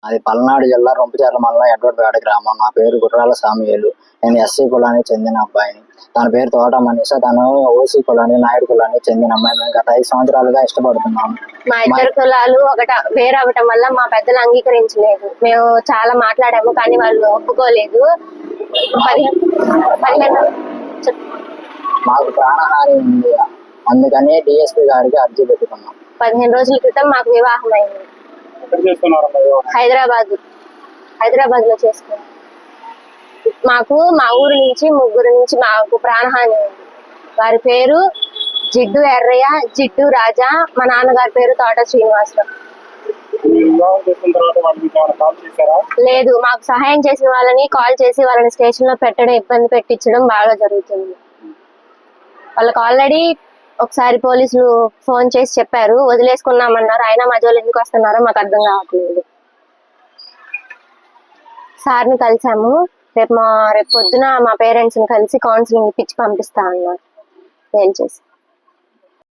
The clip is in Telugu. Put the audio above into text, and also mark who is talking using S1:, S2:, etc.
S1: అది పల్నాడు జిల్లా రొంపిచెర్ల మండలం ఎడ్వర్డ్పేట గ్రామం. నా పేరు గుర్రాల సాముయేలు. నేను ఎస్సీ కులానికి చెందిన అబ్బాయిని. తన పేరు తోట మనీష. తను ఓసీ కులానికి నాయుడు కులానికి చెందిన అమ్మాయి. మేము గత 5 సంవత్సరాలుగా ఇష్టపడుతున్నాము.
S2: మా ఇద్దరు కులాలు వేరవటం వల్ల మా పెద్దలు అంగీకరించలేదు. మేము చాలా మాట్లాడాము కానీ వాళ్ళు ఒప్పుకోలేదు.
S1: మాకు ప్రాణహాని ఉంది, అందుకని డిఎస్పీ గారికి అర్జీ పెట్టుకున్నాం.
S2: 15 రోజుల క్రితం మాకు వివాహం అయింది. హైదరాబాద్ లో చేసుకున్నాం. మాకు మా ఊరు నుంచి 3 నుంచి మాకు ప్రాణహాని ఉంది. వారి పేరు జిడ్డు ఎర్రయ్య, జిడ్డు రాజా. మా నాన్నగారి పేరు తోట శ్రీనివాసరావు. లేదు, మాకు సహాయం చేసిన వాళ్ళని కాల్ చేసి వాళ్ళని స్టేషన్ లో పెట్టడం, ఇబ్బంది పెట్టించడం బాగా జరుగుతుంది. వాళ్ళకి ఆల్రెడీ ఒకసారి పోలీసులు ఫోన్ చేసి చెప్పారు, వదిలేసుకున్నామన్నారు. అయినా మధ్యలో ఎందుకు వస్తున్నారో మాకు అర్థం కావట్లేదు. సార్ని కలిసాము. రేపు పొద్దున మా పేరెంట్స్ ని కలిసి కౌన్సిలింగ్ ఇప్పించి పంపిస్తా అన్నారు. ఏం చేసి